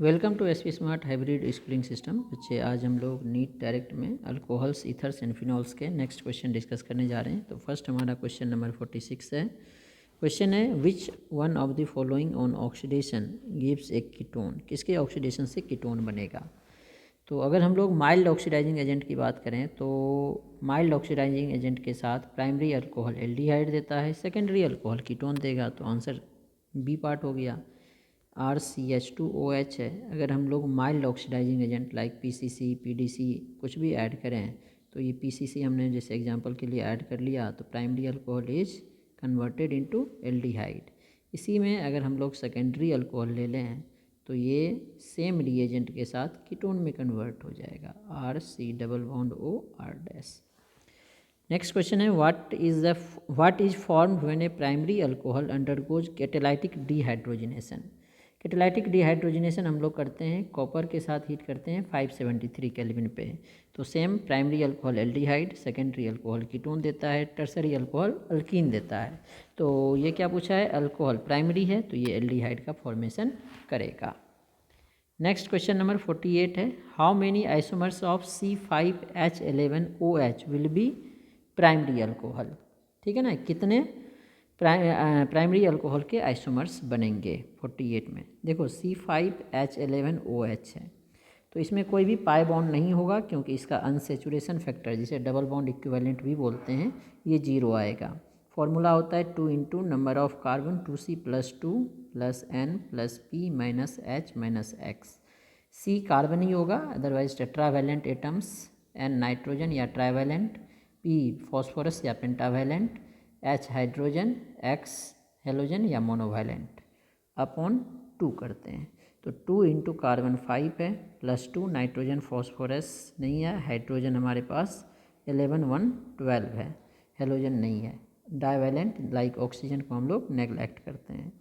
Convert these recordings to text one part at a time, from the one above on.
Welcome to S P smart hybrid schooling system. बच्चे, आज हम लोग नीट डायरेक्ट में अल्कोहल्स, ईथर्स एंड फिनॉल्स के नेक्स्ट क्वेश्चन डिस्कस करने जा रहे हैं। तो फर्स्ट हमारा क्वेश्चन नंबर 46 है। क्वेश्चन है, which one of the following on oxidation gives A ketone. किसके ऑक्सीडेशन से कीटोन बनेगा? तो अगर हम लोग माइल्ड ऑक्सीडाइजिंग एजेंट की बात करें तो माइल्ड ऑक्सीडाइजिंग एजेंट के साथ प्राइमरी अल्कोहल एल्डिहाइड देता है, सेकेंडरी अल्कोहल कीटोन देगा। तो आंसर बी पार्ट हो गया। RCH2OH है। अगर हम लोग mild oxidising agent like PCC, PDC कुछ भी ऐड करें तो ये PCC हमने जैसे एग्जांपल के लिए ऐड कर लिया तो primary alcohol is converted into aldehyde. इसी में अगर हम लोग सेकेंडरी अल्कोहल ले लें तो ये सेम रिएजेंट के साथ कीटोन में कन्वर्ट हो जाएगा, RC double bond O R dash. Next question है, what is formed when a primary alcohol undergoes catalytic dehydrogenation. Catalytic dehydrogenation हम लोग करते हैं कॉपर के साथ हीट करते हैं 573 केल्विन पे। तो same primary alcohol aldehyde, secondary alcohol ketone देता है, टर्सरी अल्कोहल अल्कीन देता है। तो ये क्या पूछा है, अल्कोहल प्राइमरी है तो ये एल्डिहाइड का फॉर्मेशन करेगा। नेक्स्ट क्वेश्चन नंबर 48 है, how many isomers of C5H11OH will be primary alcohol. ठीक है ना, कितने प्राइमरी अल्कोहल के आइसोमर्स बनेंगे 48 में। देखो C5H11OH है तो इसमें कोई भी पाई बॉन्ड नहीं होगा क्योंकि इसका अनसेचुरेशन फैक्टर जिसे डबल बॉन्ड इक्विवेलेंट भी बोलते हैं ये 0 आएगा। फॉर्मूला होता है 2 into number of carbon 2C+2 + N + P - H - X। C carbon ही होगा, otherwise tetravalent atoms, N nitrogen या ट्राइवैलेंट, P फॉस्फोरस या pentavalent, H hydrogen, X halogen या मोनोवैलेंट, अपॉन 2 करते हैं। तो 2 इंटू कार्बन 5 है +2 नाइट्रोजन फॉस्फोरस नहीं है, हाइड्रोजन हमारे पास 11 1 12 है, हेलोजन नहीं है, डाइवैलेंट लाइक ऑक्सीजन को हम लोग नेगलेक्ट करते हैं।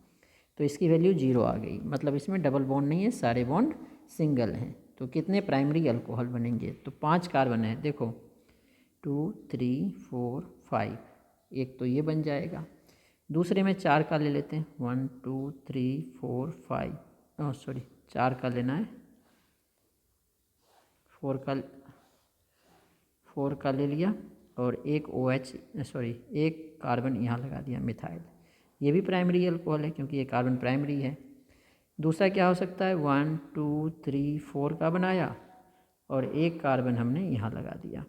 तो इसकी वैल्यू 0 आ गई, मतलब इसमें डबल बॉन्ड नहीं है, सारे बॉन्ड सिंगल हैं। तो कितने प्राइमरी अल्कोहल बनेंगे? तो 5 कार्बन है, देखो 2 3 4 5, एक तो ये बन जाएगा। दूसरे में 4 का ले लेते हैं, 1 2 3 4 5, सॉरी 4 का लेना है, 4 का ले लिया और एक OH एक कार्बन यहाँ लगा दिया मिथाइल। ये भी प्राइमरी अल्कोहल है क्योंकि ये कार्बन प्राइमरी है। दूसरा क्या हो सकता है, 1 2 3 4 का बनाया और एक कार्बन हमने यहाँ लगा दिया।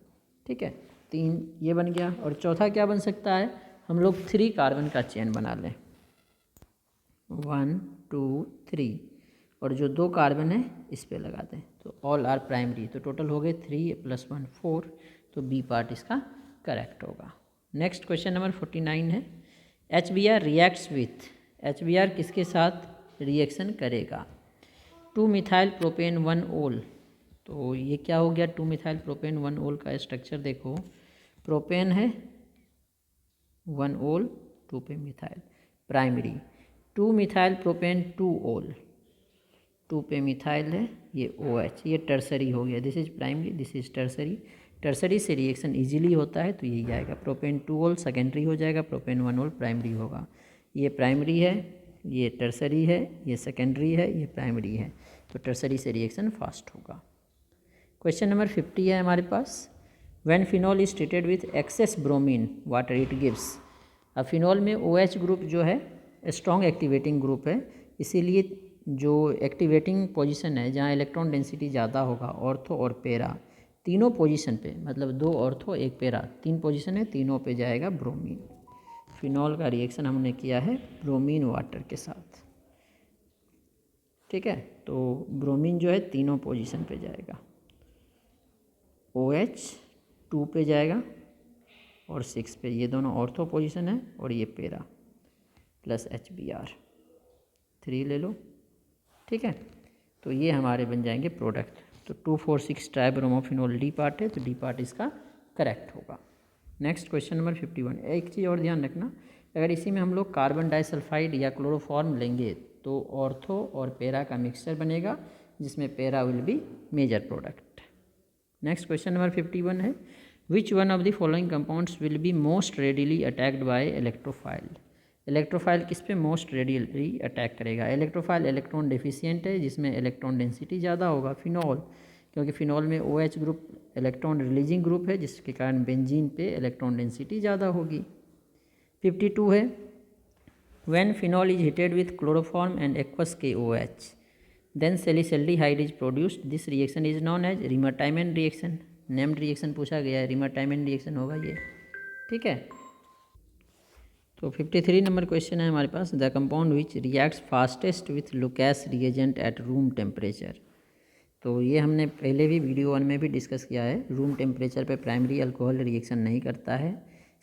ठीक है, 3 ये बन गया। और चौथा क्या बन सकता है, हम लोग 3 कार्बन का चेन बना लें, 1 2 3, और जो 2 कार्बन है इस पे लगा दें तो ऑल आर प्राइमरी। तो टोटल हो गए 3 + 1 4, तो बी पार्ट इसका करेक्ट होगा। नेक्स्ट क्वेश्चन नंबर 49 है, HBr रिएक्ट्स विथ। HBr किसके साथ रिएक्शन करेगा? 2 मिथाइल प्रोपेन 1 ओल। तो ये क्या हो गया, 2 मिथाइल प्रोपेन 1 ओल का स्ट्रक्चर देखो, प्रोपेन है 1 ओल 2 पे मिथाइल प्राइमरी, 2 मिथाइल प्रोपेन 2 ओल 2 पे मिथाइल है, ये OH, ये टर्सरी हो गया, this is primary this is tertiary. Tertiary से रिएक्शन इजीली होता है तो यही आएगा, प्रोपेन 2 ओल सेकेंडरी हो जाएगा, प्रोपेन 1 ओल प्राइमरी होगा। ये प्राइमरी है, ये टर्सरी है, ये सेकेंडरी है, ये प्राइमरी है, तो टर्सरी से रिएक्शन फास्ट होगा। क्वेश्चन नंबर 50 है हमारे पास, when phenol is treated with excess bromine water it gives. अब फिनॉल में OH ग्रुप जो है स्ट्रॉन्ग एक्टिवेटिंग ग्रुप है, इसीलिए जो एक्टिवेटिंग पोजीशन है जहाँ इलेक्ट्रॉन डेंसिटी ज़्यादा होगा, ऑर्थो और पैरा तीनों पोजीशन पे, मतलब 2 ऑर्थो 1 पैरा, 3 पोजीशन है, तीनों पे जाएगा ब्रोमीन। फिनॉल का रिएक्शन हमने किया है ब्रोमीन वाटर के साथ। ठीक है, तो ब्रोमीन जो है तीनों पोजीशन पे जाएगा, OH 2 पे जाएगा और 6 पे, ये दोनों ऑर्थो पोजीशन है, और ये पैरा प्लस HBr 3 ले लो। ठीक है, तो ये हमारे बन जाएंगे प्रोडक्ट। तो 2,4,6 ट्राइब्रोमोफिनॉल डी पार्ट है, तो डी पार्ट इसका करेक्ट होगा। नेक्स्ट क्वेश्चन नंबर 51, एक चीज़ और ध्यान रखना, अगर इसी में हम लोग कार्बन डाइसल्फाइड या क्लोरोफॉर्म लेंगे तो ऑर्थो और पैरा का मिक्सचर बनेगा जिसमें para will be major product. Next question number 51 है, which one of the following compounds will be most readily attacked by electrophile. Electrophile किस पे मोस्ट रेडियली अटैक करेगा? इलेक्ट्रोफाइल इलेक्ट्रॉन डेफिशिएंट है, जिसमें इलेक्ट्रॉन डेंसिटी ज़्यादा होगा, फिनॉल, क्योंकि phenol में OH group electron releasing group है, जिसके कारण बेंजीन पे इलेक्ट्रॉन डेंसिटी ज़्यादा होगी। 52 है, when phenol is heated with chloroform and aqueous KOH then salicylaldehyde is produced, this reaction is known as Reimer Tiemann reaction. Named reaction पूछा गया है, रिमर-टाइमन रिएक्शन होगा ये, ठीक है। तो 53 नंबर क्वेश्चन है हमारे पास, the compound which reacts fastest with Lucas reagent at room temperature. तो ये हमने पहले भी वीडियो 1 में भी डिस्कस किया है, रूम टेम्परेचर पे प्राइमरी अल्कोहल रिएक्शन नहीं करता है,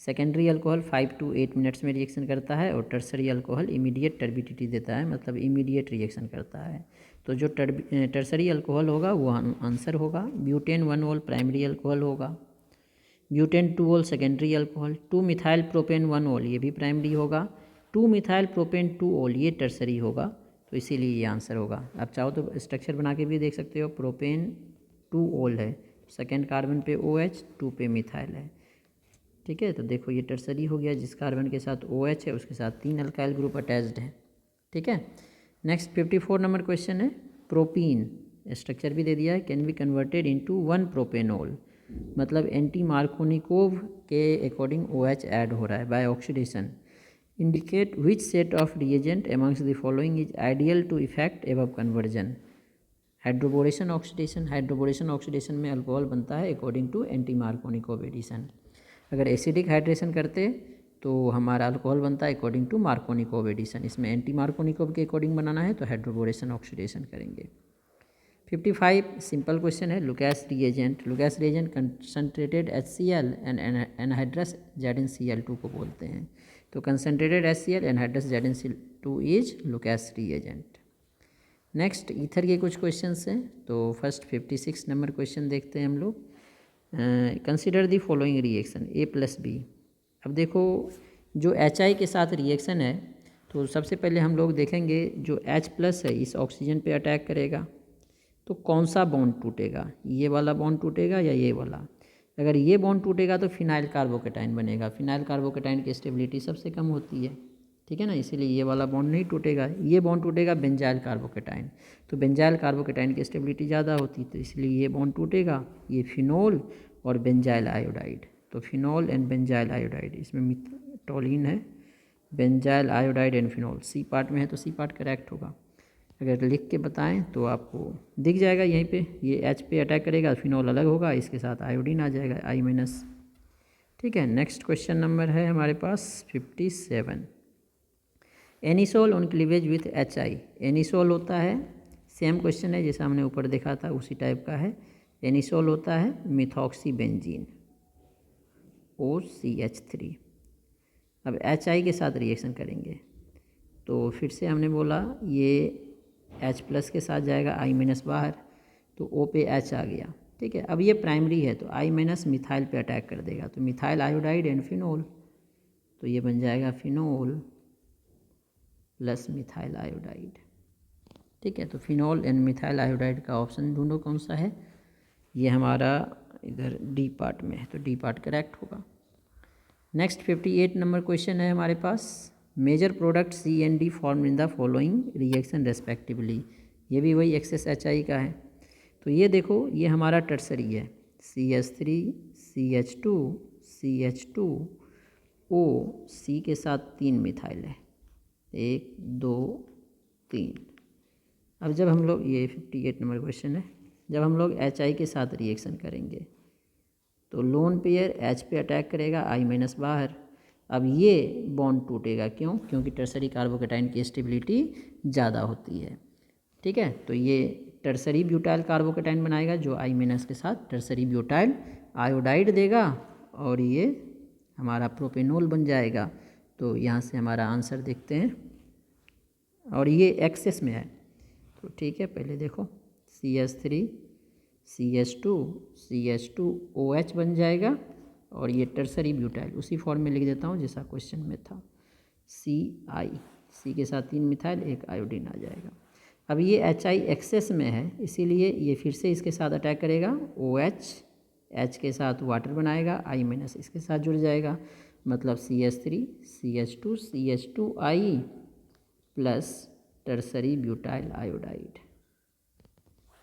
सेकेंडरी अल्कोहल 5 to 8 मिनट्स में रिएक्शन करता है, और टर्सरी अल्कोहल इमीडिएट टर्बिडिटी देता है, मतलब इमीडिएट रिएक्शन करता है। तो जो टर्सरी अल्कोहल होगा वो आंसर होगा। ब्यूटेन 1-ऑल प्राइमरी अल्कोहल होगा, ब्यूटेन 2-ऑल सेकेंडरी अल्कोहल, 2-मिथाइल प्रोपेन 1-ऑल ये भी प्राइमरी होगा, 2-मिथाइल प्रोपेन 2-ऑल ये टर्सरी होगा, तो इसीलिए ये आंसर होगा। आप चाहो तो स्ट्रक्चर बना के भी देख सकते हो, प्रोपेन 2-ऑल है, सेकेंड कार्बन पे OH, 2 पे मिथाइल है, ठीक है। तो देखो ये टर्सरी हो गया, जिस कार्बन के साथ OH है उसके साथ 3 अल्काइल ग्रुप अटैच्ड है, ठीक है। नेक्स्ट 54 नंबर क्वेश्चन है, प्रोपीन स्ट्रक्चर भी दे दिया है, can be converted into 1 propanol, मतलब एंटी मार्कोनिकोव के अकॉर्डिंग OH ऐड हो रहा है by oxidation. Indicate which set of reagent amongst the following is ideal to effect above conversion. Hydroboration oxidation, hydroboration oxidation में अल्कोहल बनता है according to anti Markovnikov addition. अगर acidic hydration करते तो हमारा अल्कोहल बनता है अकॉर्डिंग टू मार्कोनिकोव एडिशन, इसमें एंटी मार्कोनिकोव के अकॉर्डिंग बनाना है तो हाइड्रोबोरेशन ऑक्सीडेशन करेंगे। 55 सिंपल क्वेश्चन है, Lucas reagent, Lucas reagent concentrated HCl and anhydrous ZnCl2 को बोलते हैं, तो concentrated HCl anhydrous ZnCl2 is Lucas reagent. Next ether के कुछ क्वेश्चंस हैं, तो फर्स्ट 56 नंबर क्वेश्चन देखते हैं हम लोग। Consider the following reaction A+B। अब देखो जो HI के साथ रिएक्शन है, तो सबसे पहले हम लोग देखेंगे जो H+ है इस ऑक्सीजन पे अटैक करेगा, तो कौन सा बॉन्ड टूटेगा, ये वाला बॉन्ड टूटेगा या ये वाला। अगर ये बॉन्ड टूटेगा तो फिनाइल कार्बोकेटाइन बनेगा, फिनाइल कार्बोकेटाइन की स्टेबिलिटी सबसे कम होती है, ठीक है ना, इसीलिए ये वाला बॉन्ड नहीं टूटेगा। ये बॉन्ड टूटेगा बेंजाइल कार्बोकेटाइन, तो बेंजाइल कार्बोकेटाइन की स्टेबिलिटी ज़्यादा होती है, तो इसलिए ये बॉन्ड टूटेगा। ये फिनोल और बेंजाइल आयोडाइड, तो फिनोल एंड बेंजाइल आयोडाइड, इसमें टोलिन है, benzyl iodide and phenol, C part में है तो सी पार्ट करेक्ट होगा। अगर लिख के बताएं तो आपको दिख जाएगा यहीं पे, ये H पे अटैक करेगा, फिनोल अलग होगा, इसके साथ आयोडीन आ जाएगा I-, ठीक है। नेक्स्ट क्वेश्चन नंबर है हमारे पास 57, anisole on cleavage with HI। Anisole होता है, सेम क्वेश्चन है जैसा हमने ऊपर देखा था उसी टाइप का है, एनिसोल होता है मिथॉक्सी बेंजीन OCH3। अब HI के साथ रिएक्शन करेंगे, तो फिर से हमने बोला ये H+ के साथ जाएगा, I- बाहर, तो O पे H आ गया, ठीक है। अब ये प्राइमरी है तो I- मिथाइल पे अटैक कर देगा, तो मिथाइल आयोडाइड एंड फिनोल, तो ये बन जाएगा फिनोल प्लस मिथाइल आयोडाइड, ठीक है। तो फिनोल एंड मिथाइल आयोडाइड का ऑप्शन ढूंढो कौन सा है, ये हमारा इधर D पार्ट में है, तो D पार्ट करेक्ट होगा। नेक्स्ट 58 नंबर क्वेश्चन है हमारे पास, major product C&D form in the following reaction respectively. ये भी वही एक्सेस HI का है, तो ये देखो ये हमारा टर्सरी है, CH3 CH2 CH2 O, C के साथ 3 मिथाइल है, 1 2 3। अब जब हम लोग, ये 58 नंबर क्वेश्चन है, जब हम लोग HI के साथ रिएक्शन करेंगे तो लोन पेयर H पे अटैक करेगा, I- बाहर। अब ये बॉन्ड टूटेगा, क्यों, क्योंकि टर्सरी कार्बोकेटाइन की स्टेबिलिटी ज़्यादा होती है, ठीक है। तो ये टर्सरी ब्यूटाइल कार्बोकेटाइन बनाएगा जो I- के साथ टर्सरी ब्यूटाइल आयोडाइड देगा, और ये हमारा प्रोपेनोल बन जाएगा। तो यहाँ से हमारा आंसर देखते हैं, और ये एक्सेस में है, तो ठीक है। पहले देखो CH3 CH2 CH2 OH बन जाएगा, और ये टर्सरी ब्यूटाइल उसी फॉर्म में लिख देता हूँ जैसा क्वेश्चन में था, CI, C के साथ 3 मिथाइल 1 आयोडीन आ जाएगा। अब ये HI एक्सेस में है, इसीलिए ये फिर से इसके साथ अटैक करेगा, OH H के साथ वाटर बनाएगा, I- इसके साथ जुड़ जाएगा, मतलब CH3 CH2 CH2I plus tertiary butyl iodide.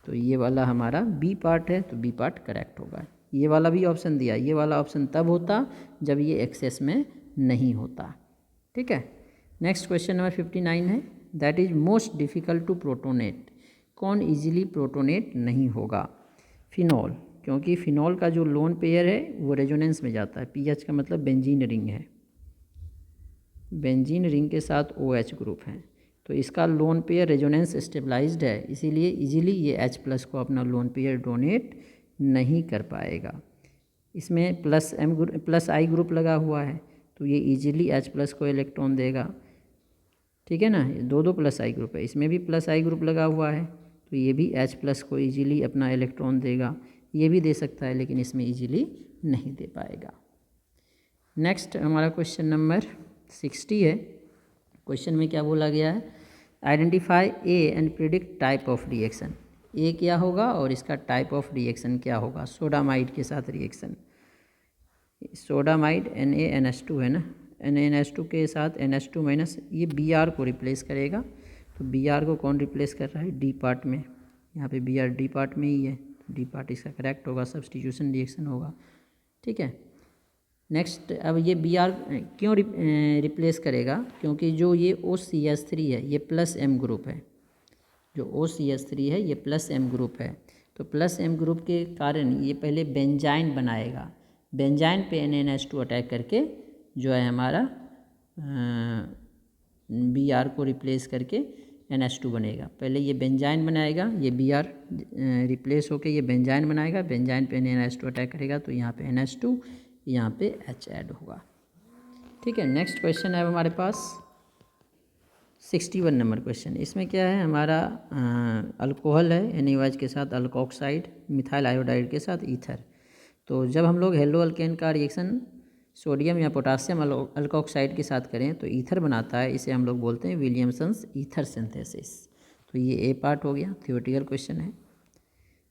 तो ये वाला हमारा बी पार्ट है, तो बी पार्ट करेक्ट होगा। ये वाला भी ऑप्शन दिया, ये वाला ऑप्शन तब होता जब ये एक्सेस में नहीं होता। ठीक है। नेक्स्ट क्वेश्चन नंबर 59 है, that is most difficult to protonate. कौन इजीली प्रोटोनेट नहीं होगा? फिनॉल, क्योंकि फिनॉल का जो लोन पेयर है वो रेजोनेंस में जाता है। पीएच का मतलब बेंजीन रिंग है, बेंजीन रिंग के साथ OH ग्रुप है, तो इसका लोन पेयर रेजोनेंस स्टेबलाइज्ड है, इसीलिए इजीली ये H+ को अपना लोन पेयर डोनेट नहीं कर पाएगा। इसमें प्लस I ग्रुप लगा हुआ है, तो ये इजीली H+ को इलेक्ट्रॉन देगा। ठीक है ना, दो प्लस I ग्रुप है, इसमें भी प्लस I ग्रुप लगा हुआ है, तो ये भी H+ को इजीली अपना इलेक्ट्रॉन देगा। ये भी दे सकता है, लेकिन इसमें इजीली नहीं दे पाएगा। नेक्स्ट हमारा क्वेश्चन नंबर 60 है। क्वेश्चन में क्या बोला गया है? Identify A and predict type of reaction. A क्या होगा और इसका टाइप ऑफ रिएक्शन क्या होगा? सोडामाइड के साथ रिएक्शन, सोडामाइड NaNH2 है ना, NaNH2 के साथ NH2- ये Br को रिप्लेस करेगा। तो Br को कौन रिप्लेस कर रहा है? डी पार्ट में, यहाँ पे Br डी पार्ट में ही है, डी पार्ट इसका करेक्ट होगा, सब्स्टिट्यूशन रिएक्शन होगा। ठीक है। नेक्स्ट, अब ये Br क्यों रिप्लेस करेगा? क्योंकि जो ये OCH3 है ये +M ग्रुप है, जो OCH3 है ये +M ग्रुप है, तो +M ग्रुप के कारण ये पहले बेंजाइन बनाएगा, बेंजाइन पे NaNH2 अटैक करके जो है हमारा Br को रिप्लेस करके NH2 बनेगा। पहले ये बेंजाइन बनाएगा, ये Br रिप्लेस होके ये बेंजाइन बनाएगा, बेंजाइन पे NaNH2 अटैक करेगा, तो यहाँ पे NH2, यहाँ पे H ऐड होगा। ठीक है। नेक्स्ट क्वेश्चन है हमारे पास 61 नंबर क्वेश्चन। इसमें क्या है? हमारा अल्कोहल है NaOH के साथ अल्कोक्साइड, मिथाइल आयोडाइड के साथ ईथर। तो जब हम लोग हेलो अल्केन का रिएक्शन सोडियम या पोटासियम अल्कोक्साइड के साथ करें तो ईथर बनाता है, इसे हम लोग बोलते हैं विलियमसन्स ईथर सिंथेसिस। तो ये ए पार्ट हो गया, थियोरेटिकल क्वेश्चन है।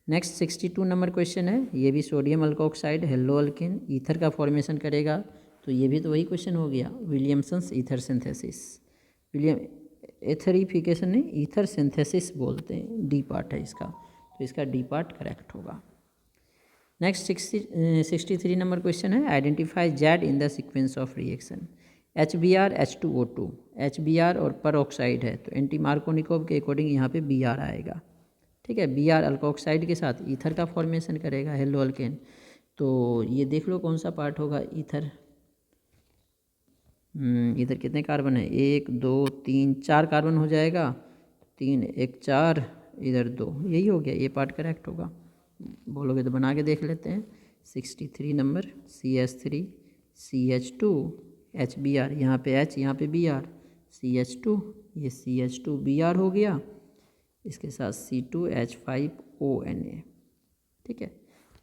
नेक्स्ट 62 नंबर क्वेश्चन है, ये भी sodium alkoxide hello alkane ether का फॉर्मेशन करेगा, तो ये भी तो वही क्वेश्चन हो गया, विलियमसन्स ईथर सिंथेसिस। विलियम एथरीफिकेशन नहीं, ईथर सिंथेसिस बोलते हैं, डी पार्ट है इसका, तो इसका डी पार्ट करेक्ट होगा। नेक्स्ट 63 नंबर क्वेश्चन है, identify Z in the sequence of reaction. HBr H2O2, HBr और पर ऑक्साइड है, तो एंटी मार्कोनिकोव के अकॉर्डिंग यहाँ पे Br आएगा। ठीक है। Br अल्कोक्साइड के साथ ईथर का फॉर्मेशन करेगा, हेलो अल्केन। तो ये देख लो कौन सा पार्ट होगा, ईथर। इधर कितने कार्बन है? 1 2 3 4 कार्बन हो जाएगा, 3 1 4, इधर 2, यही हो गया, ये पार्ट करेक्ट होगा। बोलोगे तो बना के देख लेते हैं। 63 नंबर CH3 CH2 HBr, यहाँ पे H यहाँ पे Br, CH2 ये CH2 Br हो गया, इसके साथ C2H5ONa। ठीक है।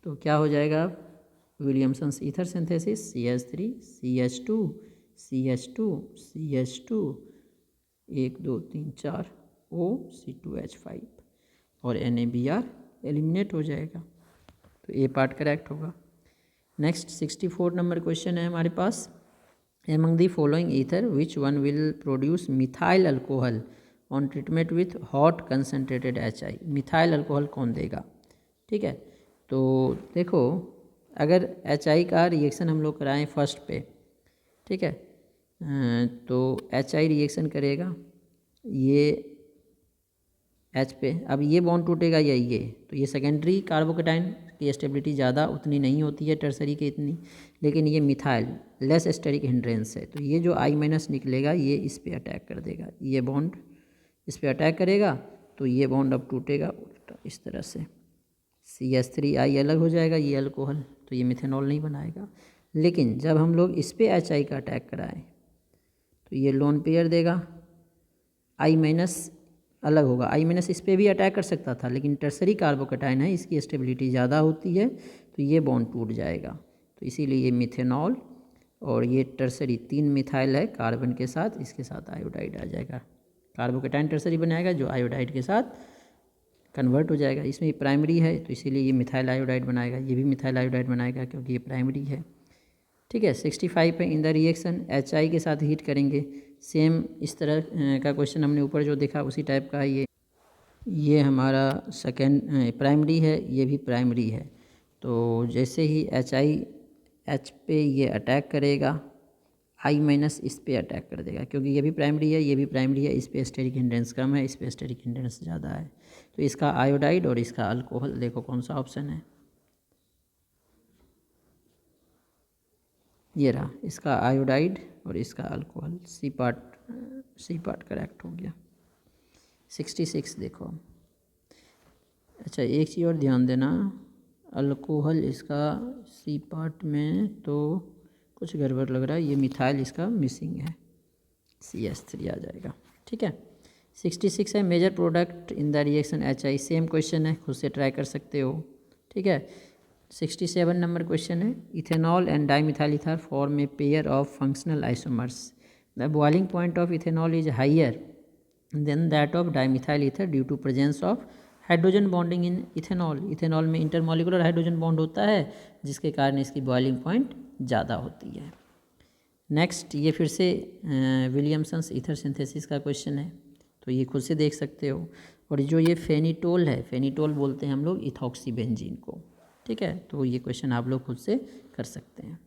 तो क्या हो जाएगा? Williamson's ether synthesis CH3 CH2 CH2 CH2 1 2 3 4 O C2H5 और NaBr एलिमिनेट हो जाएगा, तो ए पार्ट करेक्ट होगा। नेक्स्ट 64 नंबर क्वेश्चन है हमारे पास, among the following ether which one will produce methyl alcohol on treatment with hot concentrated HI। Methyl alcohol कौन देगा? ठीक है। तो देखो, अगर HI का रिएक्शन हम लोग कराएं फर्स्ट पे, ठीक है, तो HI रिएक्शन करेगा ये H पे, अब ये बॉन्ड टूटेगा या ये, तो ये सेकेंडरी कार्बोकेटाइन की स्टेबिलिटी ज़्यादा उतनी नहीं होती है टर्सरी की इतनी, लेकिन ये मिथाइल लेस स्टेरिक हिंड्रेंस है, तो ये जो I- निकलेगा ये इस पे अटैक कर देगा, ये बॉन्ड इस पे अटैक करेगा, तो ये बॉन्ड अब टूटेगा उल्टा इस तरह से, CH3I अलग हो जाएगा, ये अल्कोहल, तो ये मिथेनॉल नहीं बनाएगा। लेकिन जब हम लोग इस पे HI का अटैक कराएं तो ये लोन पेयर देगा, I- अलग होगा, I- इस पर भी अटैक कर सकता था, लेकिन टर्सरी कार्बोकेटाइन है, इसकी स्टेबिलिटी ज़्यादा होती है, तो ये बॉन्ड टूट जाएगा, तो इसीलिए ये मिथेनॉल और ये टर्सरी 3 मिथाइल है कार्बन के साथ, इसके साथ आयोडाइड आ जाएगा, कार्बोकेटाइन टर्सरी बनाएगा जो आयोडाइड के साथ कन्वर्ट हो जाएगा। इसमें प्राइमरी है तो इसीलिए ये मिथाइल आयोडाइड बनाएगा, ये भी मिथाइल आयोडाइड बनाएगा क्योंकि ये प्राइमरी है। ठीक है। 65 पे इन द रिएक्शन HI के साथ हीट करेंगे। सेम इस तरह का क्वेश्चन हमने ऊपर जो देखा उसी टाइप का है ये हमारा सेकेंड प्राइमरी है, ये भी प्राइमरी है। तो जैसे ही H पे ये अटैक करेगा, I- इस पे अटैक कर देगा, क्योंकि ये भी प्राइमरी है, ये भी प्राइमरी है। इस पे स्टेरिक हिंड्रेंस कम है, इस पे स्टेरिक हिंड्रेंस ज़्यादा है। तो इसका आयोडाइड और इसका अल्कोहल, देखो कौन सा ऑप्शन है, ये रहा, इसका आयोडाइड और इसका अल्कोहल। सी पार्ट करेक्ट हो गया। 66 देखो। अच्छा एक चीज़ और ध्यान देना, अल्कोहल इसका सी पार्ट में तो कुछ गड़बड़ लग रहा है, ये मिथाइल इसका मिसिंग है, CH3 आ जाएगा। ठीक है। 66 है major product in the reaction HI। Same question है, खुद से ट्राई कर सकते हो। ठीक है। 67 नंबर क्वेश्चन है, ethanol and dimethyl ether form a pair of functional isomers. The boiling point of ethanol is higher than that of dimethyl ether due to presence of hydrogen bonding in ethanol. Ethanol में intermolecular hydrogen bond होता है, जिसके कारण इसकी boiling point ज़्यादा होती है। Next ये फिर से विलियमसन्स ईथर सिंथेसिस का क्वेश्चन है, तो ये खुद से देख सकते हो। और जो ये फेनिटोल है, फेनिटोल बोलते हैं हम लोग इथॉक्सी बेंजीन को। ठीक है, तो ये क्वेश्चन आप लोग खुद से कर सकते हैं।